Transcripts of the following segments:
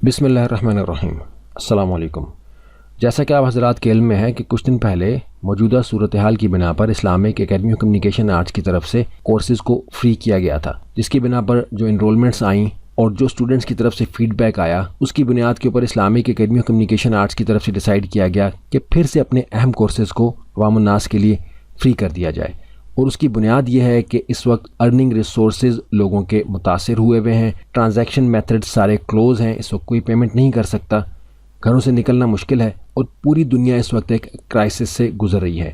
बिस्मिल्लाहिर्रहमानिर्रहीम। अस्सलाम वालेकुम। जैसा कि आप हज़रात के इल्म में है कि कुछ दिन पहले मौजूदा सूरत हाल की बिना पर Islamic academy of communication arts की तरफ से कोर्सेज़ को फ्री किया गया था, जिसकी बिना पर जो इनरोलमेंट्स आईं और जो स्टूडेंट्स की तरफ से फ़ीडबैक आया उसकी बुनियाद के ऊपर Islamic academy of communication arts की तरफ से डिसाइड किया गया कि फिर से अपने अहम कोर्सेज़ को अवामुन्नास के लिए फ्री कर दिया जाए। और उसकी बुनियाद यह है कि इस वक्त अर्निंग रिसोर्सेज लोगों के मुतासिर हुए हुए हैं, ट्रांजैक्शन मेथड सारे क्लोज़ हैं, इस वक्त कोई पेमेंट नहीं कर सकता, घरों से निकलना मुश्किल है और पूरी दुनिया इस वक्त एक क्राइसिस से गुजर रही है।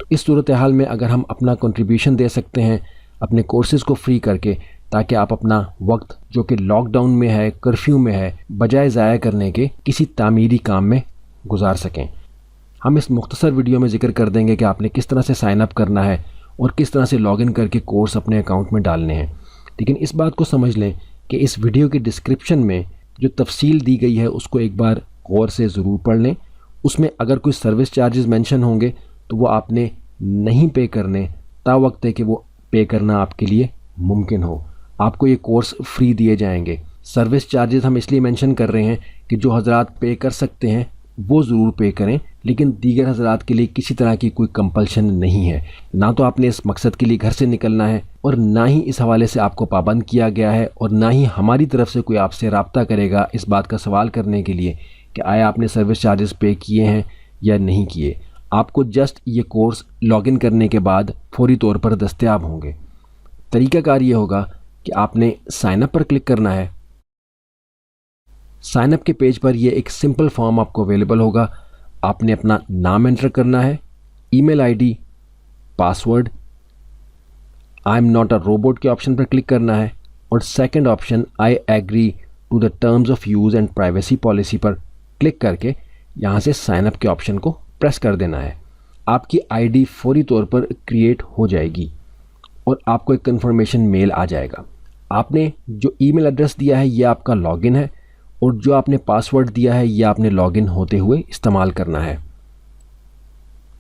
तो इस सूरत हाल में अगर हम अपना कंट्रीब्यूशन दे सकते हैं अपने कोर्सेज़ को फ्री करके, ताकि आप अपना वक्त जो कि लॉकडाउन में है, कर्फ्यू में है, बजाय ज़ाया करने के किसी तामीरी काम में गुजार सकें। हम इस मुख्तसर वीडियो में ज़िक्र कर देंगे कि आपने किस तरह से साइन अप करना है और किस तरह से लॉगिन करके कोर्स अपने अकाउंट में डालने हैं। लेकिन इस बात को समझ लें कि इस वीडियो की डिस्क्रिप्शन में जो तफसील दी गई है उसको एक बार गौर से ज़रूर पढ़ लें। उसमें अगर कोई सर्विस चार्जेस मेंशन होंगे तो वो आपने नहीं पे करने, तावक्त है कि वो पे करना आपके लिए मुमकिन हो। आपको ये कोर्स फ्री दिए जाएंगे। सर्विस चार्जेस हम इसलिए मेंशन कर रहे हैं कि जो हज़रात पे कर सकते हैं वो ज़रूर पे करें, लेकिन दीगर हज़रात के लिए किसी तरह की कोई कंपल्शन नहीं है। ना तो आपने इस मकसद के लिए घर से निकलना है और ना ही इस हवाले से आपको पाबंद किया गया है, और ना ही हमारी तरफ से कोई आपसे रब्ता करेगा इस बात का सवाल करने के लिए कि आया आपने सर्विस चार्जेस पे किए हैं या नहीं किए। आपको जस्ट ये कोर्स लॉगिन करने के बाद फौरी तौर पर दस्तयाब होंगे। तरीक़ाकार ये होगा कि आपने साइन अप पर क्लिक करना है। साइन अप के पेज पर ये एक सिंपल फॉर्म आपको अवेलेबल होगा। आपने अपना नाम एंटर करना है, email ID, password, I am not a robot के ऑप्शन पर क्लिक करना है और second option I agree to the terms of use and privacy policy पर क्लिक करके यहाँ से साइन अप के ऑप्शन को प्रेस कर देना है। आपकी आईडी फौरी तौर पर क्रिएट हो जाएगी और आपको एक कन्फर्मेशन मेल आ जाएगा। आपने जो ईमेल एड्रेस दिया है ये आपका लॉगिन है और जो आपने पासवर्ड दिया है ये आपने लॉगिन होते हुए इस्तेमाल करना है।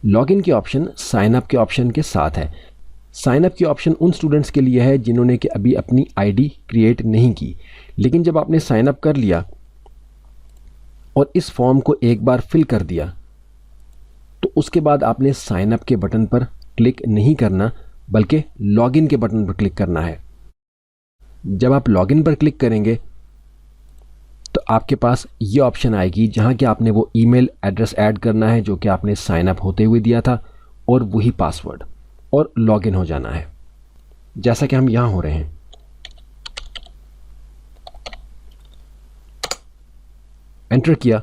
लॉगिन के ऑप्शन साइन अप के ऑप्शन के साथ है। साइन अप के ऑप्शन उन स्टूडेंट्स के लिए है जिन्होंने कि अभी अपनी आईडी क्रिएट नहीं की, लेकिन जब आपने साइन अप कर लिया और इस फॉर्म को एक बार फिल कर दिया तो उसके बाद आपने साइन अप के बटन पर क्लिक नहीं करना, बल्कि लॉगिन के बटन पर क्लिक करना है। जब आप लॉगिन पर क्लिक करेंगे तो आपके पास ये ऑप्शन आएगी जहाँ कि आपने वो ईमेल एड्रेस ऐड करना है जो कि आपने साइन अप होते हुए दिया था और वही पासवर्ड, और लॉगिन हो जाना है जैसा कि हम यहाँ हो रहे हैं। एंटर किया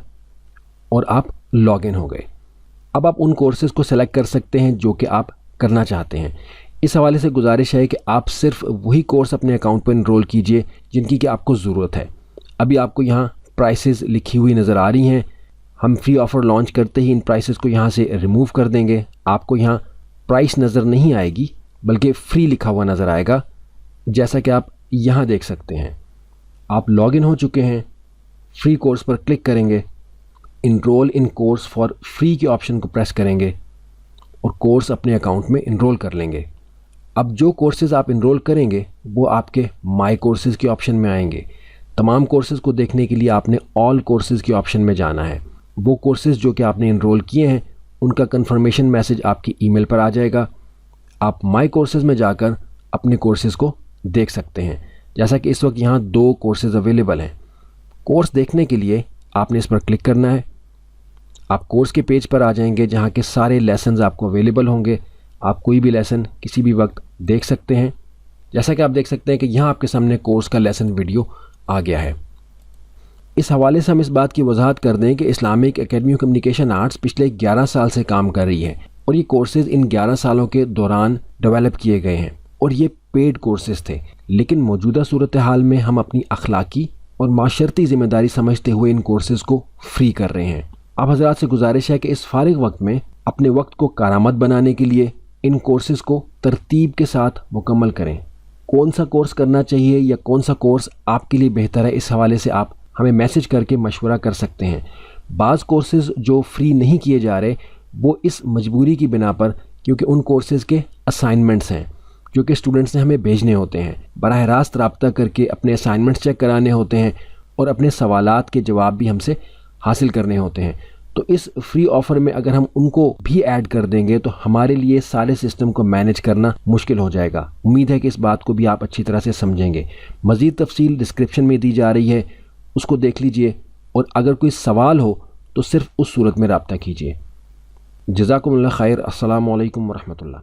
और आप लॉगिन हो गए। अब आप उन कोर्सेज़ को सेलेक्ट कर सकते हैं जो कि आप करना चाहते हैं। इस हवाले से गुजारिश है कि आप सिर्फ वही कोर्स अपने अकाउंट पर इनरोल कीजिए जिनकी कि आपको ज़रूरत है। अभी आपको यहाँ प्राइसेस लिखी हुई नज़र आ रही हैं। हम फ्री ऑफ़र लॉन्च करते ही इन प्राइसेस को यहाँ से रिमूव कर देंगे। आपको यहाँ प्राइस नज़र नहीं आएगी बल्कि फ्री लिखा हुआ नज़र आएगा, जैसा कि आप यहाँ देख सकते हैं। आप लॉगिन हो चुके हैं। फ्री कोर्स पर क्लिक करेंगे, enrol in course for free के ऑप्शन को प्रेस करेंगे और कोर्स अपने अकाउंट में इनरोल कर लेंगे। अब जो कोर्सेज़ आप इनरोल करेंगे वो आपके माई कोर्सेज़ के ऑप्शन में आएंगे। तमाम कोर्सेज़ को देखने के लिए आपने ऑल कोर्सेज़ के ऑप्शन में जाना है। वो कोर्सेज़ जो कि आपने इनरोल किए हैं उनका कंफर्मेशन मैसेज आपकी ईमेल पर आ जाएगा। आप माई कोर्सेज़ में जाकर अपने कोर्सेज़ को देख सकते हैं। जैसा कि इस वक्त यहाँ 2 कोर्सेज़ अवेलेबल हैं। कोर्स देखने के लिए आपने इस पर क्लिक करना है। आप कोर्स के पेज पर आ जाएंगे जहाँ के सारे लेसन्स आपको अवेलेबल होंगे। आप कोई भी लेसन किसी भी वक्त देख सकते हैं। जैसा कि आप देख सकते हैं कि यहाँ आपके सामने कोर्स का लेसन वीडियो आ गया है। इस हवाले से हम इस बात की वजाहत कर दें कि Islamic academy of communication arts पिछले 11 साल से काम कर रही है और ये कोर्सेज़ इन 11 सालों के दौरान डेवलप किए गए हैं और ये पेड कोर्सेज़ थे। लेकिन मौजूदा सूरत हाल में हम अपनी अखलाकी और माशरती ज़िम्मेदारी समझते हुए इन कोर्सेज़ को फ्री कर रहे हैं। आप हज़रात से गुजारिश है कि इस फारिग वक्त में अपने वक्त को कारामद बनाने के लिए इन कोर्सेज़ को तरतीब के साथ मुकम्मल करें। कौन सा कोर्स करना चाहिए या कौन सा कोर्स आपके लिए बेहतर है, इस हवाले से आप हमें मैसेज करके मशवरा कर सकते हैं। बाज़ कोर्सेज़ जो फ्री नहीं किए जा रहे वो इस मजबूरी की बिना पर, क्योंकि उन कोर्सेज़ के असाइनमेंट्स हैं जो कि स्टूडेंट्स ने हमें भेजने होते हैं। बराह रास्त रब्ता करके अपने असाइनमेंट्स चेक कराने होते हैं اور اپنے سوالات کے جواب بھی ہم سے حاصل کرنے ہوتے ہیں۔ تو اس فری آفر میں اگر ہم ان کو بھی ایڈ کر دیں گے تو ہمارے لیے سارے سسٹم کو مینیج کرنا مشکل ہو جائے گا۔ امید ہے کہ اس بات کو بھی آپ اچھی طرح سے سمجھیں گے۔ مزید تفصیل ڈسکرپشن میں دی جا رہی ہے، اس کو دیکھ لیجئے، اور اگر کوئی سوال ہو تو صرف اس صورت میں رابطہ کیجئے۔ جزاکم اللہ خیر۔ السلام علیکم ورحمۃ اللہ۔